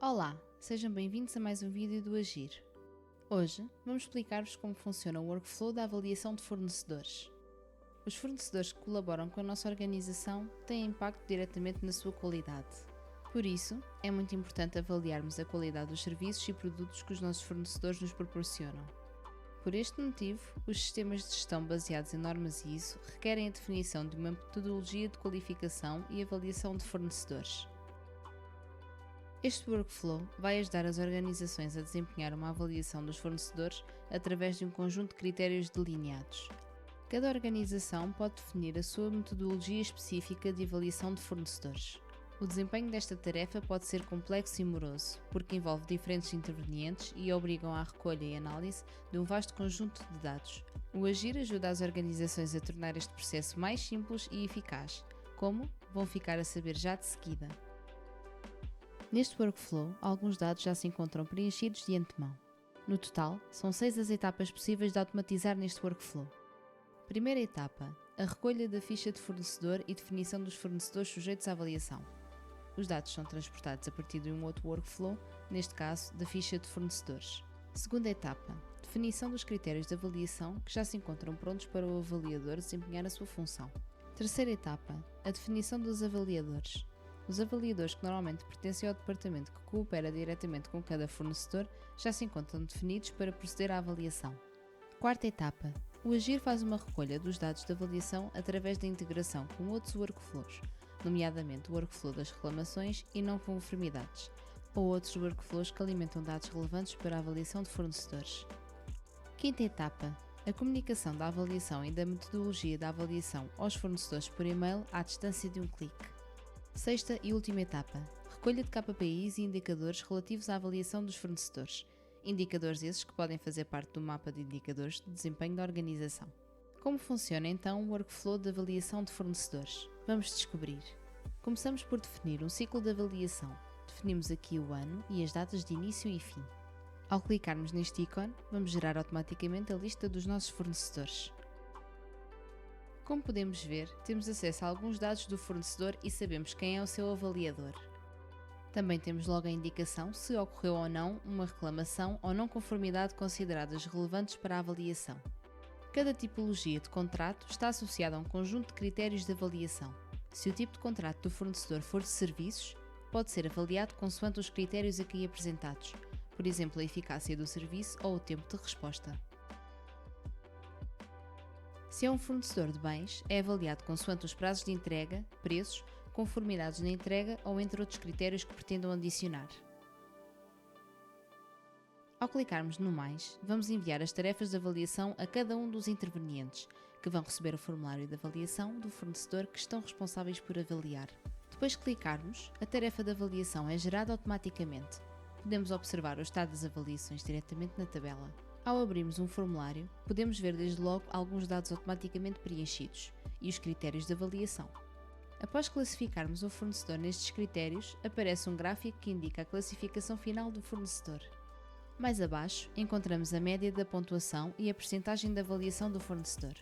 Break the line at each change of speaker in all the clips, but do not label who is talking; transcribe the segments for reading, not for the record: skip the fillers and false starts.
Olá, sejam bem-vindos a mais um vídeo do Agir. Hoje vamos explicar-vos como funciona o workflow da avaliação de fornecedores. Os fornecedores que colaboram com a nossa organização têm impacto diretamente na sua qualidade. Por isso, é muito importante avaliarmos a qualidade dos serviços e produtos que os nossos fornecedores nos proporcionam. Por este motivo, os sistemas de gestão baseados em normas ISO requerem a definição de uma metodologia de qualificação e avaliação de fornecedores. Este workflow vai ajudar as organizações a desempenhar uma avaliação dos fornecedores através de um conjunto de critérios delineados. Cada organização pode definir a sua metodologia específica de avaliação de fornecedores. O desempenho desta tarefa pode ser complexo e moroso, porque envolve diferentes intervenientes e obrigam à recolha e análise de um vasto conjunto de dados. O Agir ajuda as organizações a tornar este processo mais simples e eficaz. Como? Vão ficar a saber já de seguida. Neste workflow, alguns dados já se encontram preenchidos de antemão. No total, são 6 as etapas possíveis de automatizar neste workflow. Primeira etapa: a recolha da ficha de fornecedor e definição dos fornecedores sujeitos à avaliação. Os dados são transportados a partir de um outro workflow, neste caso, da ficha de fornecedores. Segunda etapa: definição dos critérios de avaliação que já se encontram prontos para o avaliador desempenhar a sua função. Terceira etapa: a definição dos avaliadores. Os avaliadores que normalmente pertencem ao departamento que coopera diretamente com cada fornecedor já se encontram definidos para proceder à avaliação. Quarta etapa: o Agir faz uma recolha dos dados de avaliação através da integração com outros workflows, nomeadamente o workflow das reclamações e não conformidades, ou outros workflows que alimentam dados relevantes para a avaliação de fornecedores. Quinta etapa: a comunicação da avaliação e da metodologia da avaliação aos fornecedores por e-mail à distância de um clique. Sexta e última etapa: recolha de KPIs e indicadores relativos à avaliação dos fornecedores, indicadores esses que podem fazer parte do mapa de indicadores de desempenho da organização. Como funciona então o workflow de avaliação de fornecedores? Vamos descobrir. Começamos por definir um ciclo de avaliação. Definimos aqui o ano e as datas de início e fim. Ao clicarmos neste ícone, vamos gerar automaticamente a lista dos nossos fornecedores. Como podemos ver, temos acesso a alguns dados do fornecedor e sabemos quem é o seu avaliador. Também temos logo a indicação se ocorreu ou não uma reclamação ou não conformidade consideradas relevantes para a avaliação. Cada tipologia de contrato está associada a um conjunto de critérios de avaliação. Se o tipo de contrato do fornecedor for de serviços, pode ser avaliado consoante os critérios aqui apresentados, por exemplo, a eficácia do serviço ou o tempo de resposta. Se é um fornecedor de bens, é avaliado consoante os prazos de entrega, preços, conformidades na entrega ou entre outros critérios que pretendam adicionar. Ao clicarmos no Mais, vamos enviar as tarefas de avaliação a cada um dos intervenientes, que vão receber o formulário de avaliação do fornecedor que estão responsáveis por avaliar. Depois de clicarmos, a tarefa de avaliação é gerada automaticamente. Podemos observar o estado das avaliações diretamente na tabela. Ao abrirmos um formulário, podemos ver desde logo alguns dados automaticamente preenchidos e os critérios de avaliação. Após classificarmos o fornecedor nestes critérios, aparece um gráfico que indica a classificação final do fornecedor. Mais abaixo, encontramos a média da pontuação e a percentagem de avaliação do fornecedor.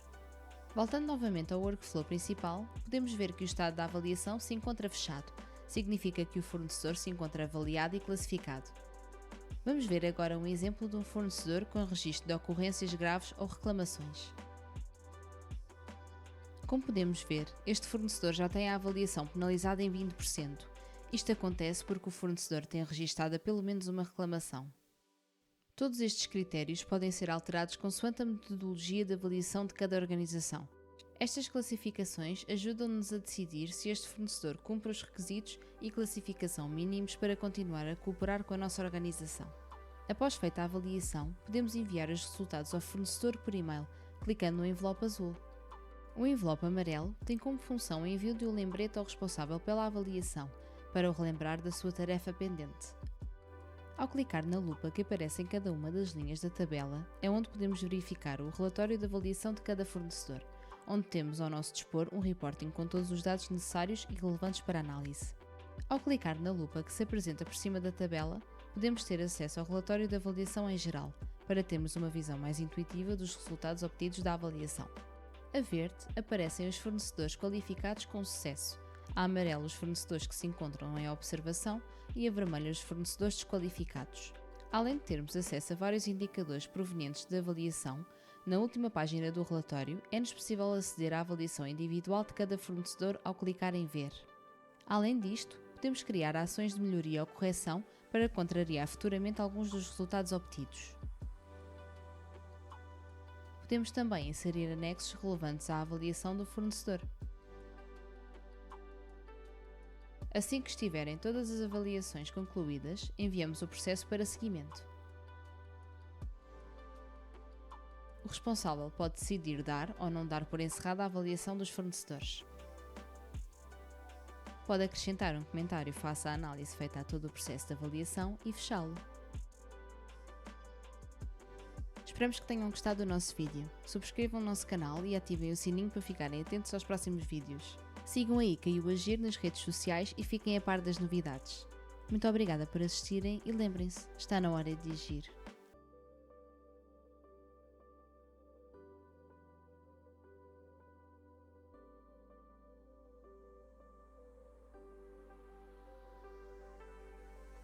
Voltando novamente ao workflow principal, podemos ver que o estado da avaliação se encontra fechado, significa que o fornecedor se encontra avaliado e classificado. Vamos ver agora um exemplo de um fornecedor com registro de ocorrências graves ou reclamações. Como podemos ver, este fornecedor já tem a avaliação penalizada em 20%. Isto acontece porque o fornecedor tem registada pelo menos uma reclamação. Todos estes critérios podem ser alterados consoante a metodologia de avaliação de cada organização. Estas classificações ajudam-nos a decidir se este fornecedor cumpre os requisitos e classificação mínimos para continuar a cooperar com a nossa organização. Após feita a avaliação, podemos enviar os resultados ao fornecedor por e-mail, clicando no envelope azul. O envelope amarelo tem como função o envio de um lembrete ao responsável pela avaliação, para o relembrar da sua tarefa pendente. Ao clicar na lupa que aparece em cada uma das linhas da tabela, é onde podemos verificar o relatório de avaliação de cada fornecedor, onde temos ao nosso dispor um reporting com todos os dados necessários e relevantes para análise. Ao clicar na lupa que se apresenta por cima da tabela, podemos ter acesso ao relatório de avaliação em geral, para termos uma visão mais intuitiva dos resultados obtidos da avaliação. A verde aparecem os fornecedores qualificados com sucesso, A amarelo os fornecedores que se encontram em observação e a vermelho os fornecedores desqualificados. Além de termos acesso a vários indicadores provenientes da avaliação, na última página do relatório é-nos possível aceder à avaliação individual de cada fornecedor ao clicar em Ver. Além disto, podemos criar ações de melhoria ou correção para contrariar futuramente alguns dos resultados obtidos. Podemos também inserir anexos relevantes à avaliação do fornecedor. Assim que estiverem todas as avaliações concluídas, enviamos o processo para seguimento. O responsável pode decidir dar ou não dar por encerrada a avaliação dos fornecedores. Pode acrescentar um comentário face à análise feita a todo o processo de avaliação e fechá-lo. Esperamos que tenham gostado do nosso vídeo. Subscrevam o nosso canal e ativem o sininho para ficarem atentos aos próximos vídeos. Sigam a ICA e o Agir nas redes sociais e fiquem a par das novidades. Muito obrigada por assistirem e lembrem-se, está na hora de agir.